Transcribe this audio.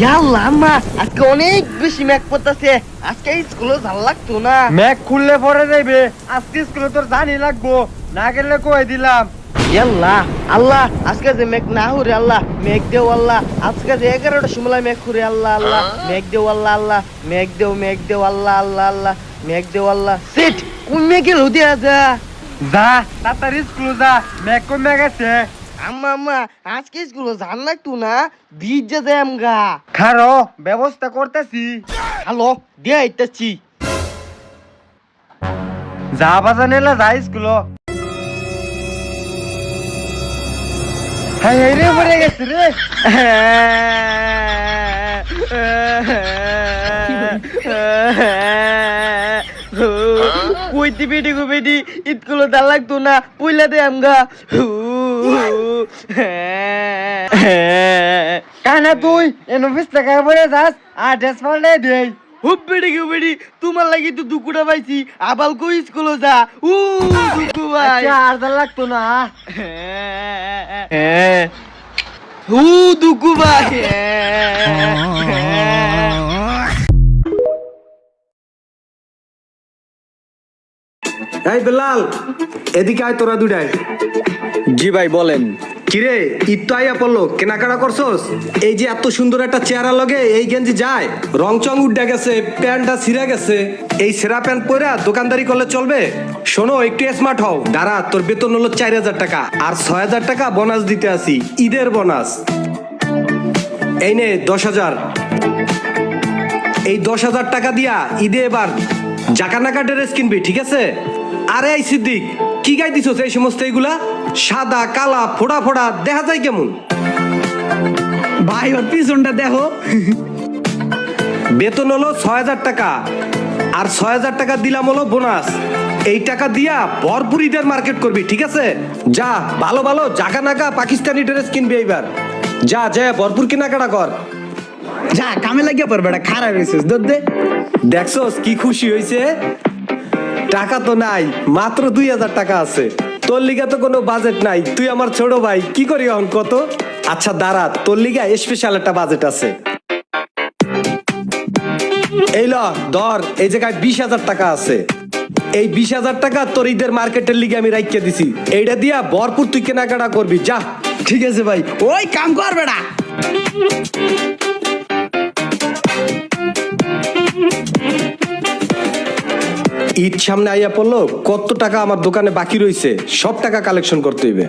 ইয়াল্লা আম্মা আজকে অনেক বেশি ম্যাক পড়তেছে। আজকে স্কুলে ভাল লাগতো না। ম্যাক খুললে পরে যাইবে, আজকে স্কুলে তোর জানি লাগবো, না গেলে কই দিলাম। ইয়াল্লা আল্লাহ আজকে যে মেঘ না হুরে আল্লাহ মেঘ দেও আল্লাহ। আজকে যে 11টার সময় মেঘ হুরে আল্লাহ আল্লাহ মেঘ দেও আল্লাহ আল্লাহ মেঘ দেও আল্লাহ আল্লাহ আল্লাহ মেঘ দেও আল্লাহ। সেট কোন মেঘে লুদিয়া যা যা তাড়াতাড়ি স্কুলে যা, ম্যাক কমে গেছে। আম্মা আম্মা আজকে স্কুলে যান লাগতো না, বীজ যা যায় আমগা। খারো ব্যবস্থা করতেছি। হ্যালো দিয়া আইতাছি। যা বাজা নেলা যা স্কুল। হাই হাই রে পড়ে গেছে রে। কইতি বেটি গো বেটি স্কুলে যান লাগতো না, পইলা দে আমগা। কানা তুই এন অফিস থেকে পড়ে যাস, আর ড্রেস পাল্টে দেই। হুপ বেটি গো বেটি তোমার লাগি তো দুকুটা পাইছি, আবাল কই স্কুলে যা। দুকু ভাই আচ্ছা আর যা লাগতো না। দুকু ভাই। এই বেলাল, এদিকে আয় তোরা দুটাই। জি ভাই বলেন। কিরে ঈদ তো আইয়া পড়লো, কেনাকাটা করছস? এই যে এত সুন্দর একটা চেহারা লগে এই গেঞ্জি যায়, রং চং উঠে গেছে, প্যান্টটা ছিঁড়ে গেছে, এই সেরা প্যান্ট পরে দোকানদারি করলে চলবে? শোনো একটু স্মার্ট হও। দাঁড়া, তোর বেতন হলো 4,000 টাকা, আর 6,000 টাকা বোনাস দিতে আসি, ঈদের বোনাস। এই নে 10,000। এই 10,000 টাকা দিয়া ঈদে এবার জাকানাকা ড্রেস কিনবি, ঠিক আছে? আরে এই সিদ্দিক, কি গাই দিছস এই সমস্ত এইগুলা? সাদা কালা ফোড়া ফোড়া দেখা যায় কেমন? ভাই ওর পিছনটা দেখো। বেতন হলো 6,000 টাকা, আর 6,000 টাকা দিলাম হলো বোনাস। এই টাকা দিয়া ভরপুর ঈদের মার্কেট করবি, ঠিক আছে? যা ভালো ভালো জাকানাকা পাকিস্তানি ড্রেস কিনবি এইবার। যা যা ভরপুর কেনাকাটা কর। যা কামে লাগিয়া পড়বে, এটা খারাপ হয়েছিস দুধ দে। দেখছস কি খুশি হয়েছে? টাকা তো নাই, মাত্র 2,000 টাকা আছে। তোর লিগা তো কোনো বাজেট নাই, তুই আমার ছোট ভাই, কি করি এখন কত? আচ্ছা দাঁড়া, তোর লিগা স্পেশাল একটা বাজেট আছে। এই ল ধর, এই জায়গায় 20,000 টাকা আছে। এই 20,000 টাকা তোর ঈদের মার্কেটের লিগে আমি রাইখে দিছি, এইটা দিয়া ভরপুর তুই কেনাকাটা করবি, যা। ঠিক আছে ভাই, ওই কাম কর বেটা। ঈদ সামনে আইয়া পড়লো, কত টাকা আমার দোকানে বাকি রয়েছে সব টাকা কালেকশন করতে হইবে।